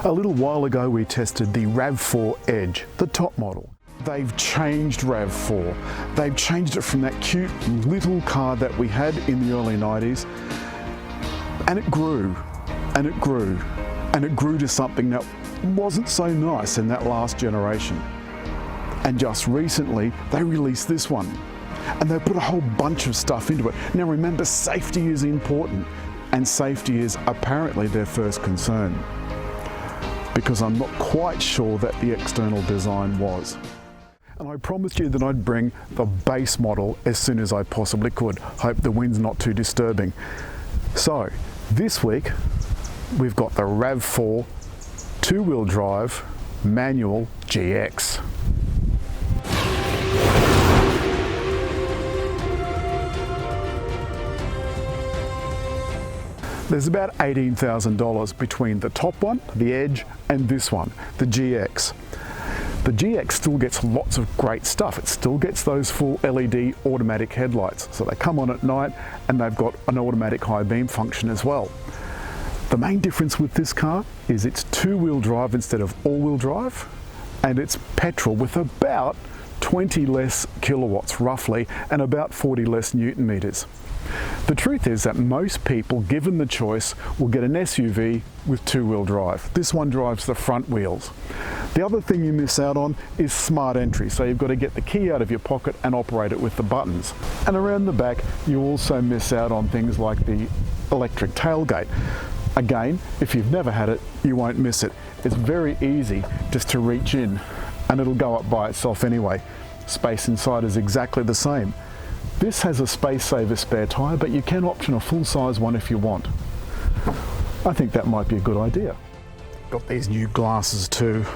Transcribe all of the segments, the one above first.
A little while ago we tested the RAV4 Edge, the top model. They've changed RAV4. They've changed it from that cute little car that we had in the early 90s, and it grew, and it grew, and it grew to something that wasn't so nice in that last generation. And just recently they released this one, and they put a whole bunch of stuff into it. Now remember, safety is important, and safety is apparently their first concern, because I'm not quite sure that the external design was. And I promised you that I'd bring the base model as soon as I possibly could. Hope the wind's not too disturbing. So this week we've got the RAV4 two-wheel drive manual GX. There's about $18,000 between the top one, the Edge, and this one, the GX. The GX still gets lots of great stuff. It still gets those full LED automatic headlights. So they come on at night, and they've got an automatic high beam function as well. The main difference with this car is it's two-wheel drive instead of all-wheel drive, and it's petrol with about 20 less kilowatts roughly, and about 40 less Newton meters. The truth is that most people, given the choice, will get an SUV with two-wheel drive. This one drives the front wheels. The other thing you miss out on is smart entry, so you've got to get the key out of your pocket and operate it with the buttons. And around the back, you also miss out on things like the electric tailgate. Again, if you've never had it, you won't miss it. It's very easy just to reach in, and it'll go up by itself anyway. Space inside is exactly the same. This has a space saver spare tyre, but you can option a full-size one if you want. I think that might be a good idea. Got these new glasses too.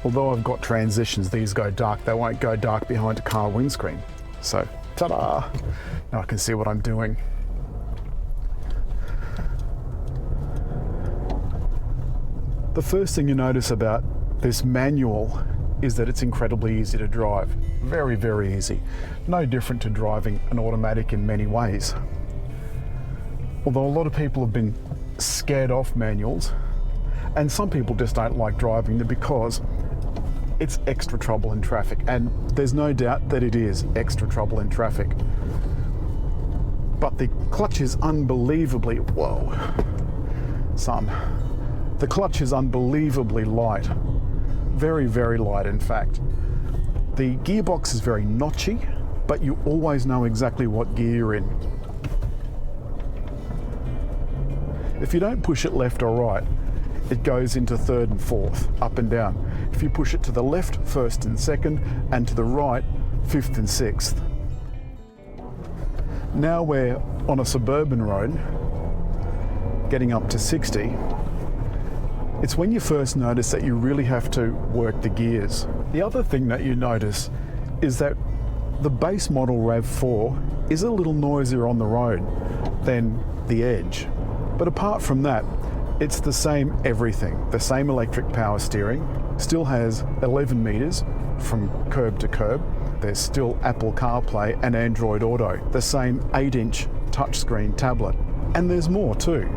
Although I've got transitions, these go dark. They won't go dark behind a car windscreen. So, ta-da! Now I can see what I'm doing. The first thing you notice about this manual is that it's incredibly easy to drive. Very, very easy. No different to driving an automatic in many ways. Although a lot of people have been scared off manuals, and some people just don't like driving them because it's extra trouble in traffic, and there's no doubt that it is extra trouble in traffic. But the clutch is unbelievably, the clutch is unbelievably light. Very, very light, in fact. The gearbox is very notchy, but you always know exactly what gear you're in. If you don't push it left or right, it goes into third and fourth, up and down. If you push it to the left, first and second, and to the right, fifth and sixth. Now we're on a suburban road, getting up to 60. It's when you first notice that you really have to work the gears. The other thing that you notice is that the base model RAV4 is a little noisier on the road than the Edge. But apart from that, it's the same everything. The same electric power steering, still has 11 meters from curb to curb. There's still Apple CarPlay and Android Auto, the same 8-inch touchscreen tablet. And there's more too.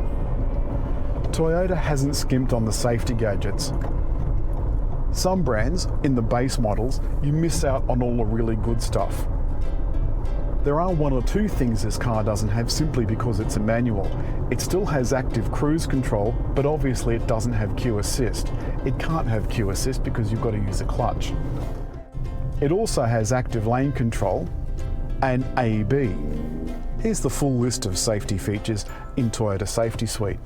Toyota hasn't skimped on the safety gadgets. Some brands, in the base models, you miss out on all the really good stuff. There are one or two things this car doesn't have simply because it's a manual. It still has active cruise control, but obviously it doesn't have Q Assist. It can't have Q Assist because you've got to use a clutch. It also has active lane control and AEB. Here's the full list of safety features in Toyota Safety Suite.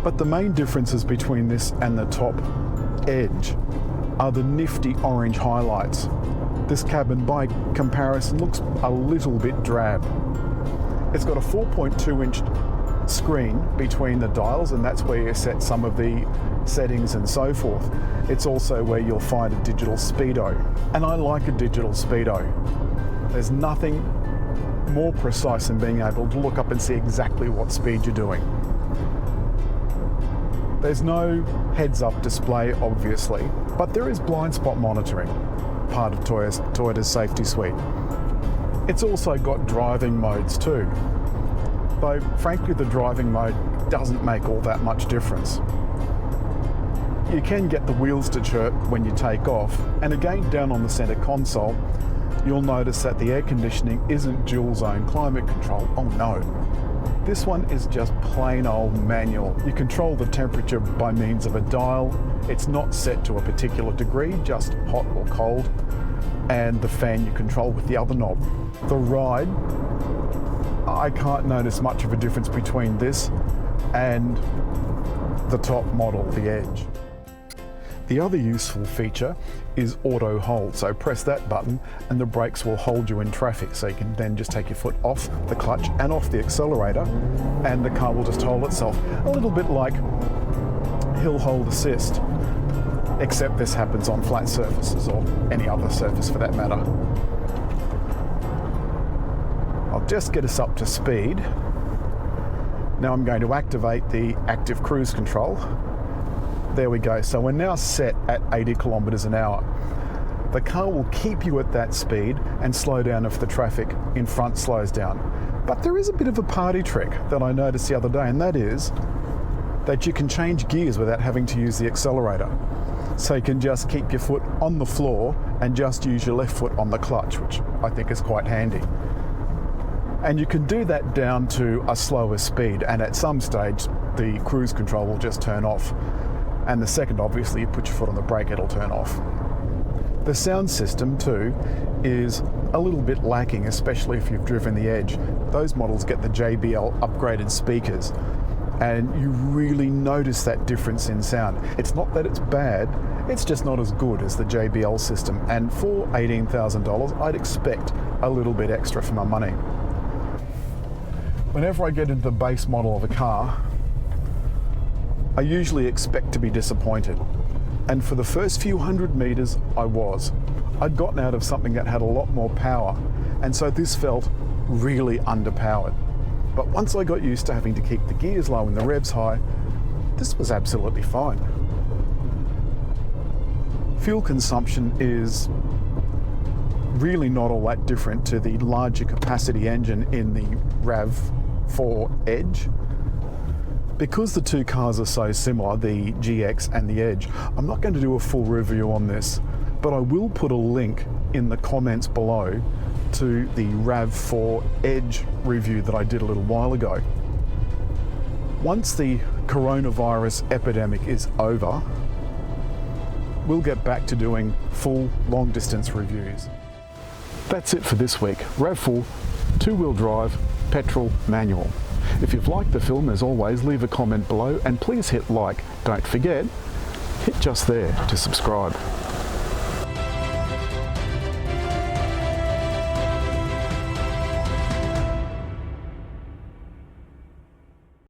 But the main differences between this and the top Edge are the nifty orange highlights. This cabin, by comparison, looks a little bit drab. It's got a 4.2-inch screen between the dials, and that's where you set some of the settings and so forth. It's also where you'll find a digital speedo. And I like a digital speedo. There's nothing more precise than being able to look up and see exactly what speed you're doing. There's no heads-up display, obviously, but there is blind spot monitoring, part of Toyota's Safety Suite. It's also got driving modes too, though frankly the driving mode doesn't make all that much difference. You can get the wheels to chirp when you take off, and again down on the center console you'll notice that the air conditioning isn't dual zone climate control. Oh no, this one is just plain old manual. You control the temperature by means of a dial. It's not set to a particular degree, just hot or cold, and the fan you control with the other knob. The ride, I can't notice much of a difference between this and the top model, the Edge. The other useful feature is auto hold. So press that button and the brakes will hold you in traffic. So you can then just take your foot off the clutch and off the accelerator and the car will just hold itself. A little bit like hill hold assist, except this happens on flat surfaces or any other surface for that matter. I'll just get us up to speed. Now I'm going to activate the active cruise control. There we go. So we're now set at 80 kilometers an hour. The car will keep you at that speed and slow down if the traffic in front slows down. But there is a bit of a party trick that I noticed the other day, and that is that you can change gears without having to use the accelerator. So you can just keep your foot on the floor and just use your left foot on the clutch, which I think is quite handy. And you can do that down to a slower speed, and at some stage the cruise control will just turn off. And the second, obviously, you put your foot on the brake, it'll turn off. The sound system too is a little bit lacking, especially if you've driven the Edge. Those models get the JBL upgraded speakers, and you really notice that difference in sound. It's not that it's bad, it's just not as good as the JBL system. And for $18,000, I'd expect a little bit extra for my money. Whenever I get into the base model of a car, I usually expect to be disappointed. And for the first few hundred meters, I was. I'd gotten out of something that had a lot more power, and so this felt really underpowered. But once I got used to having to keep the gears low and the revs high, this was absolutely fine. Fuel consumption is really not all that different to the larger capacity engine in the RAV4 Edge. Because the two cars are so similar, the GX and the Edge, I'm not going to do a full review on this, but I will put a link in the comments below to the RAV4 Edge review that I did a little while ago. Once the coronavirus epidemic is over, we'll get back to doing full long distance reviews. That's it for this week. RAV4, two-wheel drive, petrol, manual. If you've liked the film, as always, leave a comment below and please hit like. Don't forget, hit just there to subscribe.